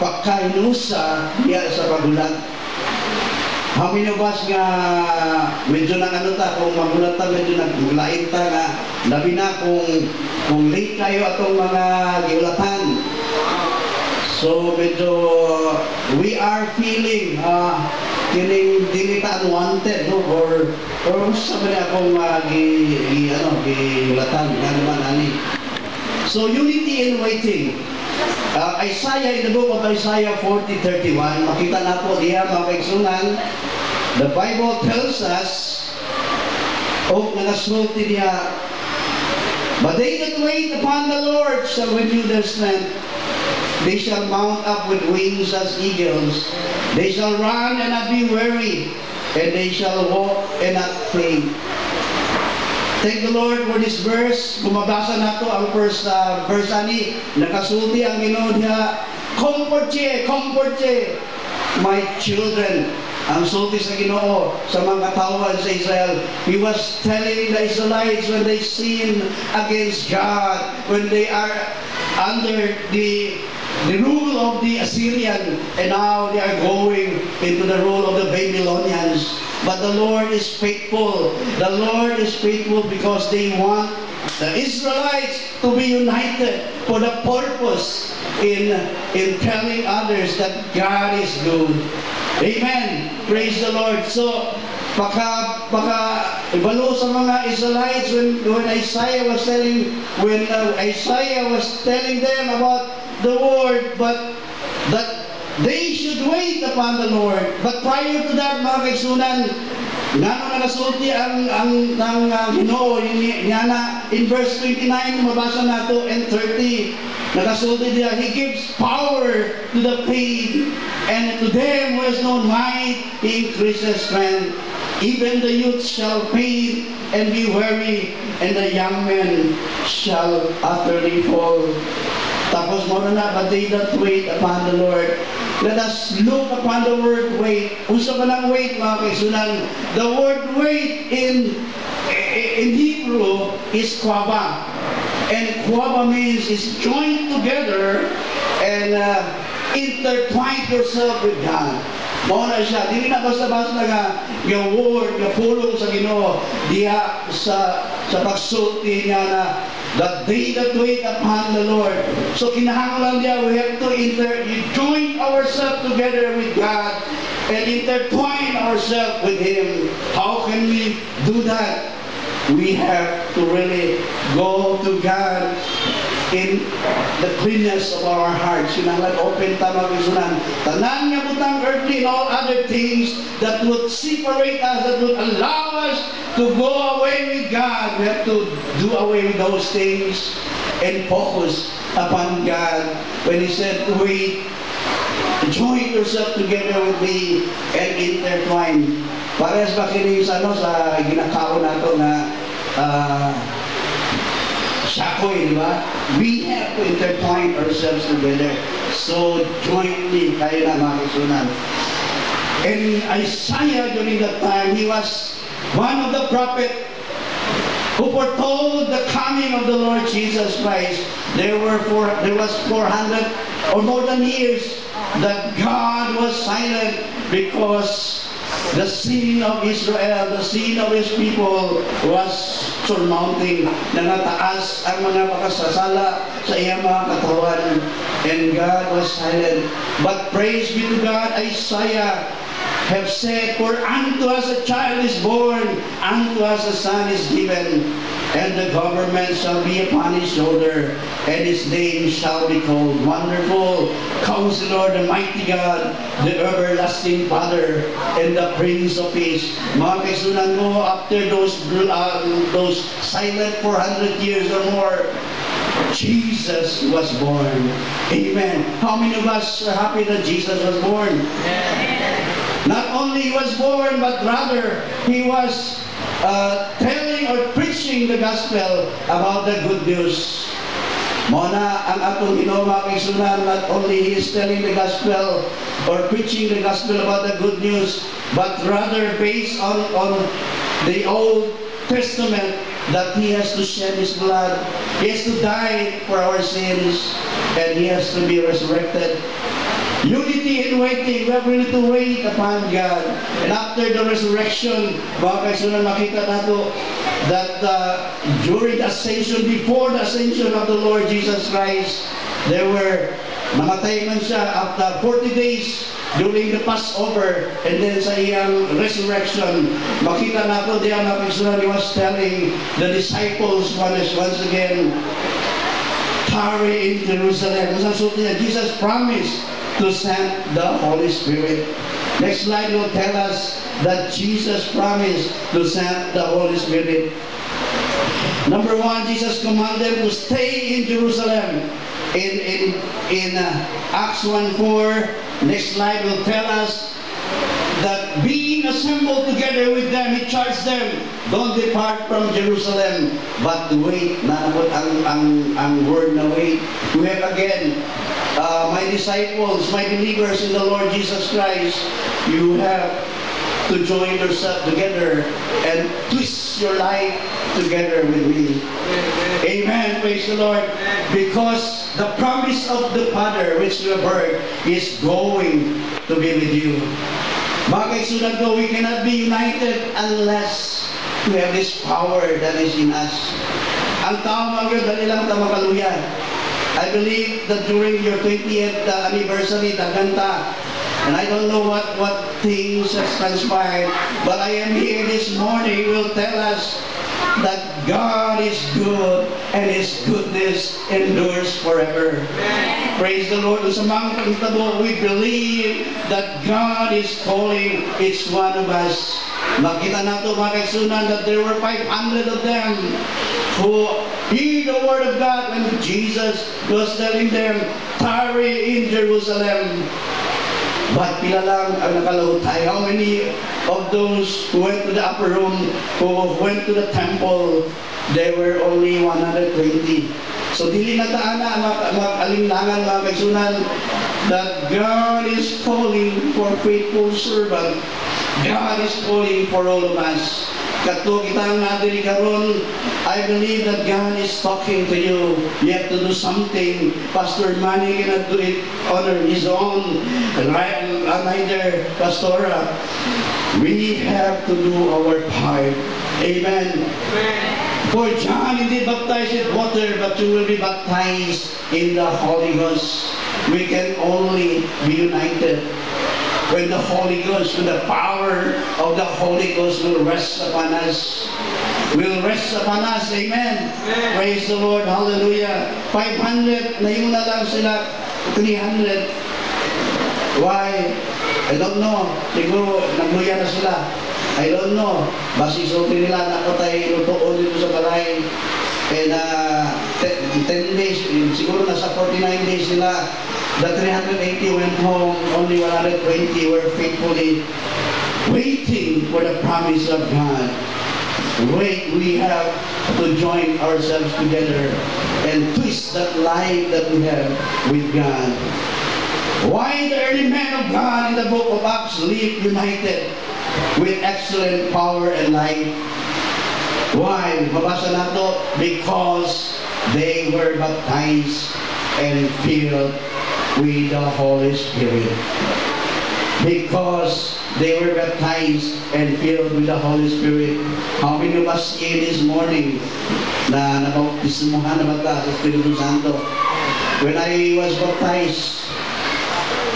pagkainusa niya sa pagulat. How many of us nga medyo nang ano ta, kung magulat ta, medyo naglain ta nga, labi na kung late kayo atong mga giulatan. So medyo we are feeling kining dili ta unwanted, no? Or sabi akong giulatan nga naman ani. So unity in waiting. Isaiah, in the book of Isaiah 40:31, makita na po diya mga kaigsunan, the Bible tells us, nagasulti niya, but they that wait upon the Lord shall renew their strength. They shall mount up with wings as eagles. They shall run and not be weary, and they shall walk and not faint. Thank the Lord for this verse. Bumabasa na to ang first verse ani. Nakasulti ang Ginoo diha. Comfort ye, my children. Ang sulti sa Ginoo sa mga katawan sa Israel. He was telling the Israelites when they sin against God, when they are under the rule of the Assyrian, and now they are going into the rule of the Babylonians. But the Lord is faithful. The Lord is faithful because they want the Israelites to be united for the purpose in telling others that God is good. Amen. Praise the Lord. So, ibalo sa mga Israelites when Isaiah was telling them about the word, but that they should wait upon the Lord. But prior to that, mga kaigsunan, nakasulti ang Ginoo in verse 29, mabasa nato, and 30, nakasulti diya, He gives power to the faint, and to them who has no might, He increases strength. Even the youth shall faint and be weary, and the young men shall utterly fall. Tapos mo na, but they that wait upon the Lord. Let us look upon the word wait. Usa pa lang wait, mga kaigsunan. The word wait in Hebrew is kwaba. And kwaba means is joined together and intertwine yourself with God. Mao na siya. Dili na basta-basta nga yung word, yung pulong sa Ginoo diya sa pagsulti niya na that they that wait upon the Lord. So kinahanglan diya, we have to join ourselves together with God and intertwine ourselves with Him. How can we do that? We have to really go to God in the cleanness of our hearts. Kinahanglan open tama kaigsunan. Tanan nga butang earthly and all other things that would separate us, that would allow us to go away with God. We have to do away with those things and focus upon God. When He said, wait, join yourself together with me and intertwine. Parehas ba kini sa ginakaon nato na shakoy, di ba? We have to intertwine ourselves together. So jointly kayo na mga kaigsunan. And Isaiah during that time, he was one of the prophets who foretold the coming of the Lord Jesus Christ. There was 400 or more than years that God was silent because the sin of Israel, the sin of His people was surmounting. Nangataas ang mga makasasala sa iyang mga katawan, and God was silent. But praise be to God, Isaiah have said, for unto us a child is born, unto us a son is given, and the government shall be upon His shoulder, and His name shall be called Wonderful, Counselor, the Mighty God, the Everlasting Father, and the Prince of Peace. Mga kaigsunan mo, after those silent 400 years or more, Jesus was born. Amen. How many of us are happy that Jesus was born? Not only He was born, but rather He was telling or preaching the gospel about the good news. Muna ang atong Ginoo mga kaigsunan, not only He is telling the gospel or preaching the gospel about the good news, but rather based on the Old Testament, that He has to shed His blood, He has to die for our sins, and He has to be resurrected. Unity in waiting. We are going to wait upon God. And after the resurrection, mga kaisunan, makita nato that during the ascension, before the ascension of the Lord Jesus Christ, there were namatay man siya after 40 days during the Passover, and then sa iyang resurrection, makita nato diyan mga kaisunan, he was telling the disciples once again, tarry in Jerusalem. Jesus promised to send the Holy Spirit. Next slide will tell us that Jesus promised to send the Holy Spirit. Number one, Jesus commanded to stay in Jerusalem. In Acts 1:4, next slide will tell us that being assembled together with them, He charged them, don't depart from Jerusalem, but wait. Naabot ang word na wait. We have again, my disciples, my believers in the Lord Jesus Christ, you have to join yourself together and twist your life together with me. Amen. Praise the Lord. Because the promise of the Father which you have heard is going to be with you. Mga kaisunan ko, we cannot be united unless we have this power that is in us. Ang tao mga dali lang ta makaluya. I believe that during your 20th anniversary, Daganta, and I don't know what things has transpired, but I am here this morning will tell us that God is good and His goodness endures forever. Amen. Praise the Lord. Sa mga pagtabo, we believe that God is calling each one of us. Makita nato mga kaisunan that there were 500 of them who heard the word of God when Jesus was telling them, tarry in Jerusalem. But pila lang ang nakalutay. How many of those who went to the upper room, who went to the temple, there were only 120. So dili na taana mag-alinlangan mga kaisunan that God is calling for faithful servant. God is calling for all of us. Kato kitang nadiri karon, I believe that God is talking to you. You have to do something. Pastor Manny cannot do it on his own. Neither Pastora. We have to do our part. Amen. For John indeed baptized with water, but you will be baptized in the Holy Ghost. We can only be united when the Holy Ghost, when the power of the Holy Ghost will rest upon us. Will rest upon us. Amen. Praise the Lord. Hallelujah. 500, naiuna lang sila. 300. Why? I don't know. Siguro, nagluya na sila. I don't know. Basi sulti nila, nakatay, lutoon dito sa balay. And 10 days, siguro nasa 49 days sila. The 380 went home, only 120 were faithfully waiting for the promise of God. We have to join ourselves together and twist that life that we have with God. Why the early men of God in the book of Acts lived united with excellent power and light? Why? Mabasa nato, because they were baptized and filled with the Holy Spirit. Because they were baptized and filled with the Holy Spirit. How many of us here this morning na nabautismuhan na ba sa Espiritu Santo? When I was baptized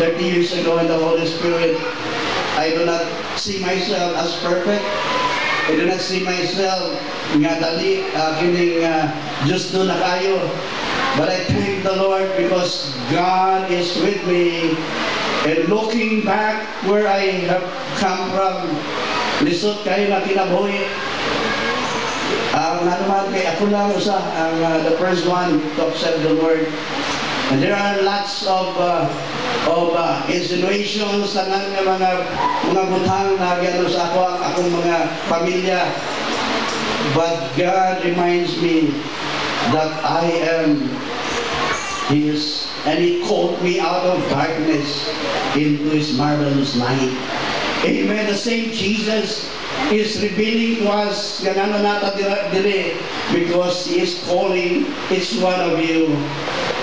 30 years ago in the Holy Spirit, I do not see myself as perfect. I do not see myself nga dali kining just do na kayo. But I thank the Lord because God is with me. And looking back where I have come from, lisod kayo na kinabuhi. Naman kay ako lang usa ang the first one to accept the Lord. And there are lots of insinuations sa mga butang na gano'n sa akong mga pamilya. But God reminds me that I am His, and He called me out of darkness into His marvelous light. Amen. The same Jesus is revealing to us ganano nata dire because He is calling each one of you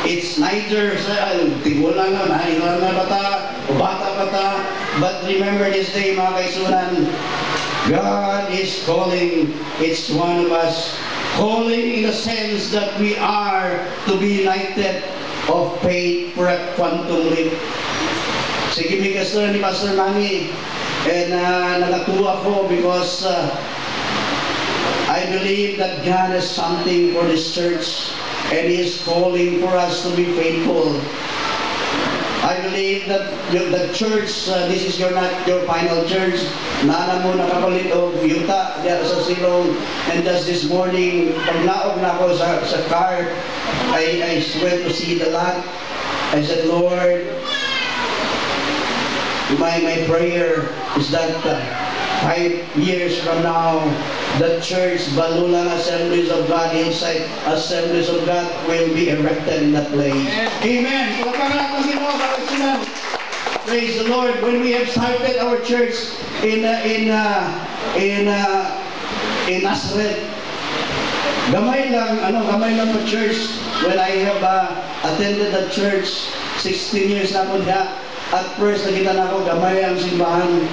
It's neither tigulan na, nailan na bata, o bata bata. But remember this day, mga kaisunan, God is calling each one of us, calling in the sense that we are to be united of faith for a quantum leap. Sige, bigas na ni Pastor Manny, and nagatuwa ko because I believe that God has something for this church. And He is calling for us to be faithful. I believe that the church, this is not your final church. Nana mo nakapalit o yuta diya sa silong. And just this morning, pag naog na ako sa car, I went to see the lot. I said, Lord, my prayer is that 5 years from now, the church, Balulang Assemblies of God, inside Assemblies of God, will be erected in that place. Amen. Praise the Lord. When we have started our church in Nazareth, gamay lang po church. When I have attended the church, 16 years na po niya. At first, nakita na ako, gamay ang simbahan.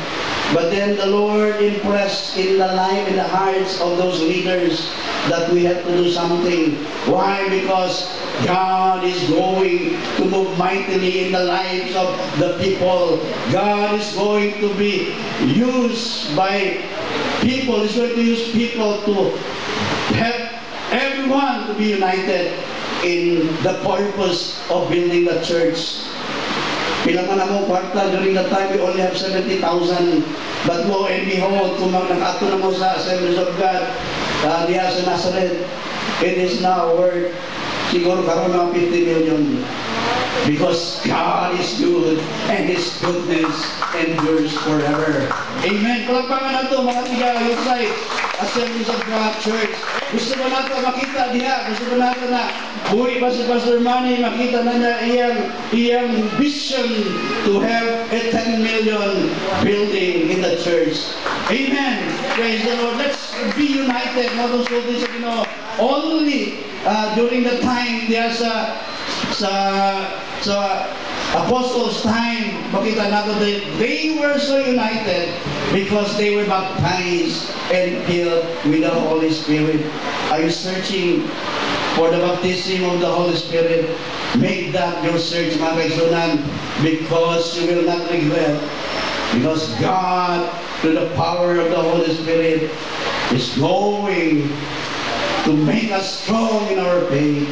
But then the Lord impressed in the life and the hearts of those leaders that we have to do something. Why? Because God is going to move mightily in the lives of the people. God is going to be used by people. He's going to use people to help everyone to be united in the purpose of building the church. Pilang man ako kwarta during that time, we only have 70,000. But lo and behold, kung nag-ato na mo sa Assemblies of God, diya sa Nazareth, it is now worth siguro karoon ng 50 million. Because God is good and His goodness endures forever. Amen. Palagpangan na ito, mga tiga-husay, Assemblies of God Church. Gusto ba natin makita diya? Gusto ba natin na buhay pa si Pastor Manny, makita na niya iyang vision to have a 10 million building in the church. Amen. Praise the Lord. Let's be united. Only during the time diya sa apostles' time, makita natin that they were so united because they were baptized and filled with the Holy Spirit. Are you searching for the baptism of the Holy Spirit? Make that your search, mga kaisunan, because you will not regret. Because God, through the power of the Holy Spirit, is going to make us strong in our faith.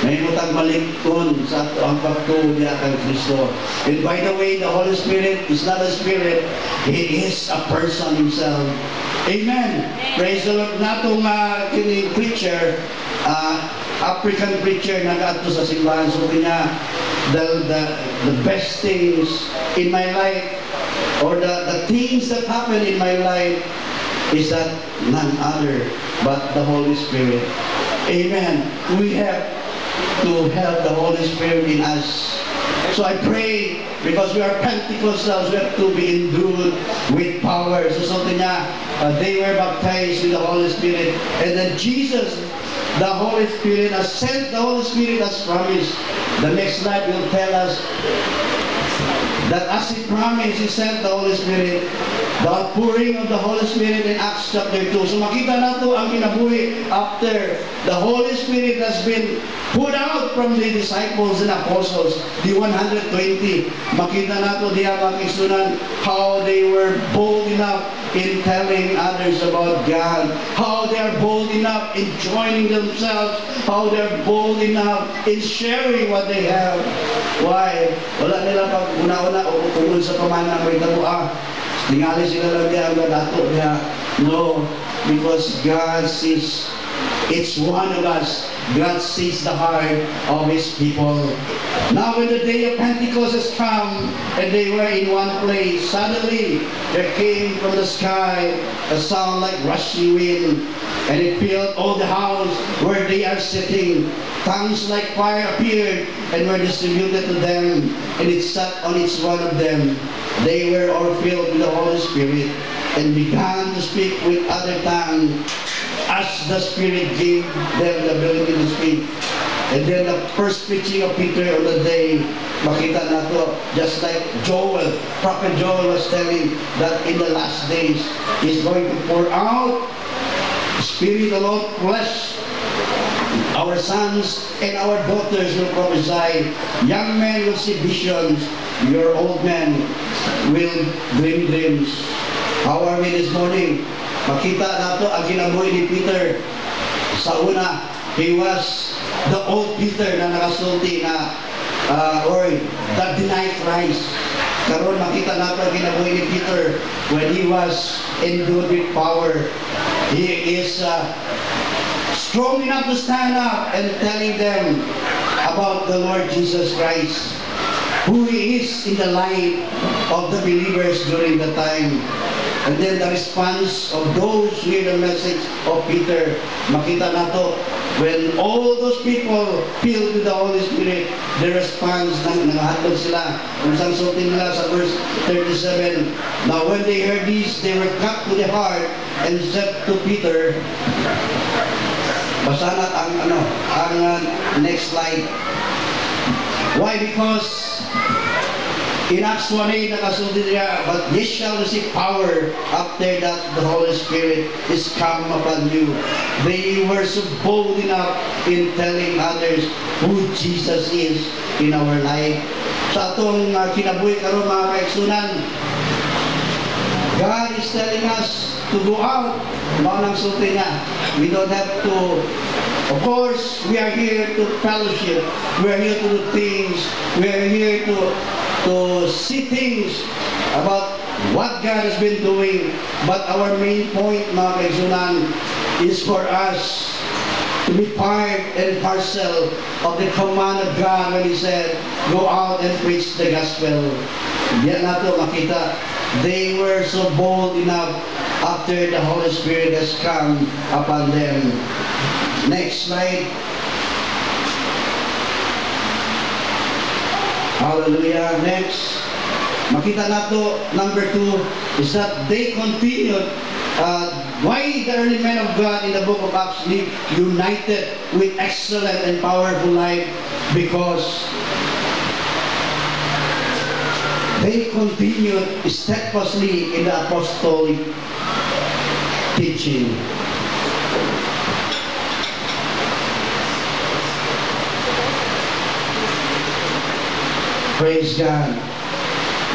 May mutang malikton sa ato ang pagtuya kay Kristo. And by the way, the Holy Spirit is not a spirit. He is a person Himself. Amen. Praise the Lord. Natong kining preacher, African preacher, nag-ato sa simbahan. So niya, the best things in my life, or the things that happen in my life, is that none other but the Holy Spirit. Amen. We have to have the Holy Spirit in us. So I pray, because we are Pentecostals, we have to be endued with power. So something niya, they were baptized with the Holy Spirit. And then Jesus, the Holy Spirit, has sent the Holy Spirit as promised. The next slide will tell us that as He promised, He sent the Holy Spirit. The outpouring of the Holy Spirit in Acts chapter 2. So makita nato ang kinabuhi after the Holy Spirit has been put out from the disciples and apostles, the 120. Makita nato diya mga kaisunan, how they were bold enough in telling others about God, how they are bold enough in joining themselves, how they are bold enough in sharing what they have. Why? Wala nila pag una-una o tungkol sa pamana may tabo, tingali sila lang diya ang gadato niya. No, because God sees each one of us. God sees the heart of His people. Now when the day of Pentecost has come and they were in one place, suddenly there came from the sky a sound like rushing wind, and it filled all the house where they are sitting. Tongues like fire appeared and were distributed to them, and it sat on each one of them. They were all filled with the Holy Spirit and began to speak with other tongues as the Spirit gave them the ability to speak. And then the first preaching of Peter on the day, makita nato, just like Joel, Prophet Joel was telling that in the last days, He's going to pour out Spirit of Lord flesh. Our sons and our daughters will prophesy. Young men will see visions. Your old men will dream dreams. How are we this morning? Makita nato ang kinabuhi ni Peter. Sa una, he was the old Peter na nakasulti na or that denied Christ. Karon makita nato ang kinabuhi ni Peter when he was endued with power. He is strong enough to stand up and telling them about the Lord Jesus Christ, who He is in the life of the believers during the time. And then the response of those who hear the message of Peter, makita nato, when all those people filled with the Holy Spirit, the response nangahatod sila. Kung saan sutin nila sa verse 37, now when they heard this, they were cut to the heart and said to Peter, basa na ang next slide. Why? Because in Acts 1:8 nakasulti niya, but ye shall receive power after that the Holy Spirit is come upon you. They were so bold enough in telling others who Jesus is in our life. Sa atong kinabuhi karon mga kaigsunan, God is telling us to go out. Maunang sulti niya. We don't have to, of course, we are here to fellowship. We are here to do things. We are here to see things about what God has been doing. But our main point, mga kaigsunan, is for us to be part and parcel of the command of God when He said, go out and preach the gospel. Diyan nato makita, they were so bold enough after the Holy Spirit has come upon them. Next slide. Hallelujah. Next. Makita nato, number 2, is that they continued. Why the early men of God in the book of Acts live united with excellent and powerful life? Because they continued steadfastly in the apostolic teaching. Praise God.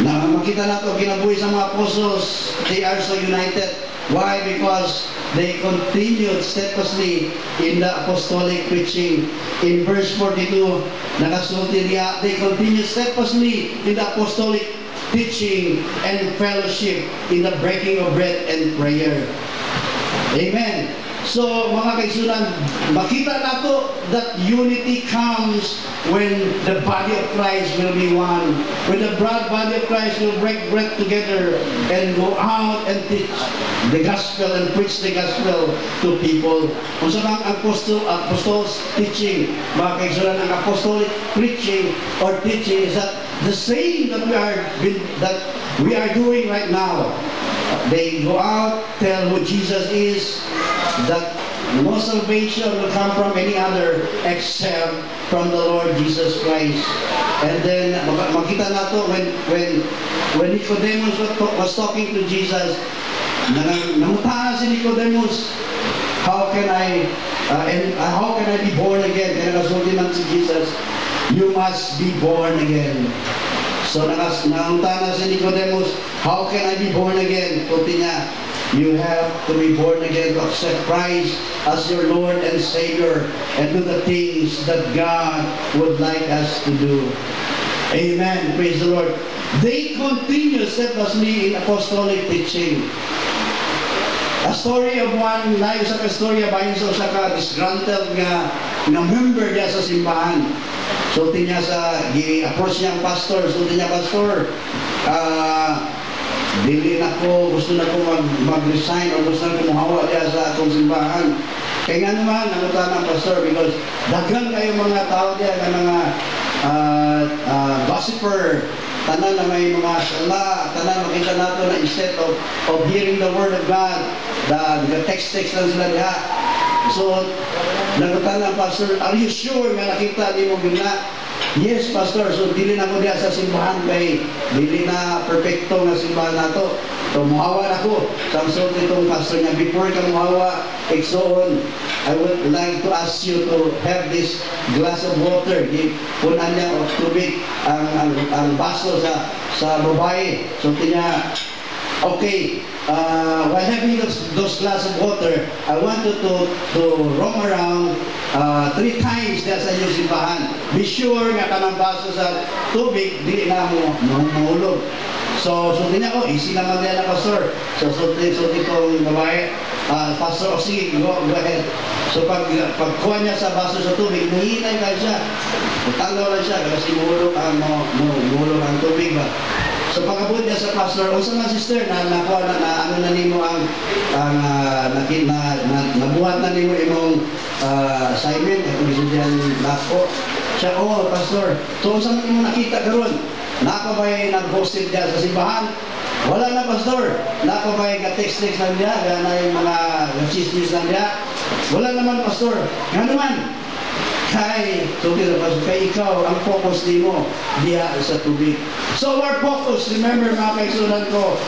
Na makita nato ginabuhi sa mga apostles, they are so united. Why? Because they continued steadfastly in the apostolic preaching. In verse 42, nakasulti niya, they continued steadfastly in the apostolic teaching and fellowship, in the breaking of bread and prayer. Amen. So, mga kaigsunan, makita nato that unity comes when the body of Christ will be one. When the broad body of Christ will break bread together and go out and teach the gospel and preach the gospel to people. Kung saan ang apostles teaching, mga kaigsunan, ang apostolic preaching or teaching is that the same that we are doing right now. They go out, tell who Jesus is, that no salvation will come from any other except from the Lord Jesus Christ. And then makita nato when Nicodemus was talking to Jesus, namutahan si Nicodemus, how can I be born again? Kaya nakasulti man si Jesus, you must be born again. So nangunta na si Nicodemus, how can I be born again? Tuti niya, you have to be born again to accept Christ as your Lord and Savior and do the things that God would like us to do. Amen. Praise the Lord. They continue steadfastly in apostolic teaching. A story of one, na isa ka storya bahin sa usa ka disgruntled nga member niya sa simbahan. So tinya sa gi-approach niya ang pastor, so tinya, pastor, dili na ko, gusto na ko mag-resign o gusto na ko mahawa diya sa atong simbahan. Kaya nga naman, nangutan ang pastor, because daghan kayo mga tao diya ka mga gossiper, tanan na may mga sala, tanan makita nato na instead of hearing the word of God, the text lang sila diha. So, nagtanong, Pastor, are you sure nga nakita ni mo bigla? Yes, Pastor. So, dili na ko diya sa simbahan kay dili na perfecto nga simbahan nato. So, muhawa na ko. Samsung itong pastor niya, before ka muhawa, iksoon, I would like to ask you to have this glass of water. Punan niya o tubig ang baso sa babae. So, tinya, okay, while having those glass of water, I want you to roam around 3 times sa inyong simbahan. Be sure nga kanang baso sa tubig, di na mo mahulog. So niya, easy naman yan na, Pastor. So itong babae, Pastor, sige, go ahead. So pagkuha niya sa baso sa tubig, nahinay ka siya. Tanggaw lang siya, kasi mahulog ang tubig ba. So pagkabot niya sa Pastor, o sa mga sister na nakuha na ano na nimo nabuhat na nimo imong assignment, itong gusto diyan lako. Siya, Pastor, so saan mo nakita karon? Nakabay nag-hosted diya sa simbahan? Wala na, Pastor. Nakabay ka-text-text lang diya, gana yung mga chismis lang diya? Wala naman, Pastor. Nga naman, kay ikaw, ang focus nimo diya sa tubig. So our focus, remember mga kaisunan ko,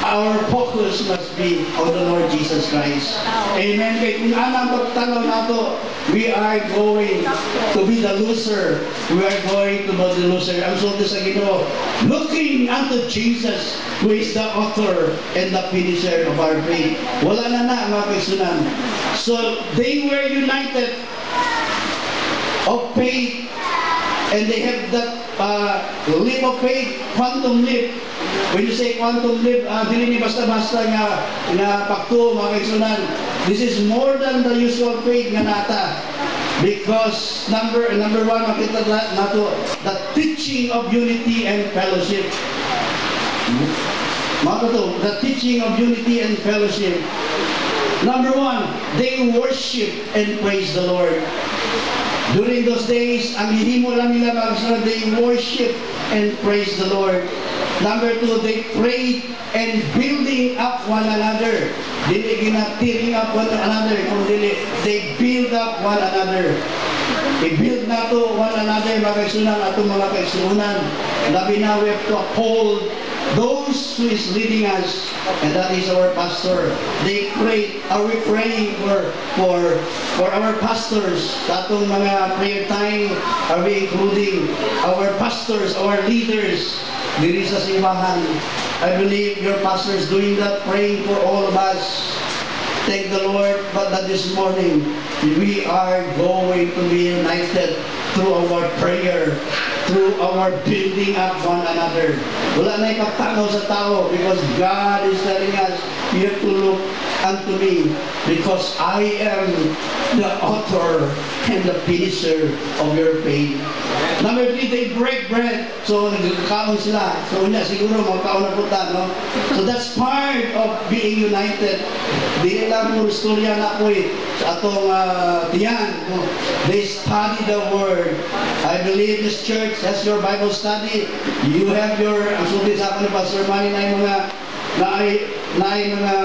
our focus must be on the Lord Jesus Christ. Amen. Kaya kung anang pagtanaw nato, we are going to be the loser. We are going to be the loser. Ang sulti sa Ginoo, looking unto Jesus, who is the author and the finisher of our faith. Wala na mga kaisunan. So they were united of faith, and they have that leap of faith, quantum leap. When you say quantum leap, dili ni basta-basta nga pakto, mga kaigsunan. This is more than the usual faith nga nata. Because number one, makita nato the teaching of unity and fellowship. The teaching of unity and fellowship. Number one, they worship and praise the Lord. During those days, ang hihimo lang nila mga they worship and praise the Lord. Number two, they prayed and building up one another. Dili tearing up one another, kundi they build up one another. I-build na to one another, mga kaigsunan, atong mga kaigsunan. Labi na, we have to uphold those who is leading us, and that is our pastor. They pray. Are we praying for our pastors? Atong mga prayer time, are we including our pastors, our leaders diri sa simbahan? I believe your pastor is doing that, praying for all of us. Thank the Lord, but that this morning we are going to be united through our prayer, through our building up one another. Wala na ipagtanaw sa tao, because God is telling us, you have to look unto me, because I am the author and the finisher of your faith. Number 3, they break bread. So, nagkakaon sila. So, siguro, magkaon na punta, no? So, that's part of being united. Di lang mo istorya na po sa atong tiyan. No? They study the Word. I believe this church has your Bible study. You have your, ang sulit sa ako ni Pastor Manny, na yung mga mga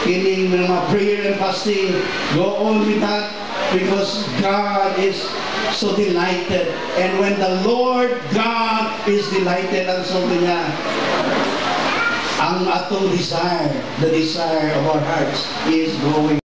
kining mga prayer and fasting. Go on with that, because God is so delighted. And when the Lord God is delighted, ang sabi niya, ang atong desire, the desire of our hearts is growing.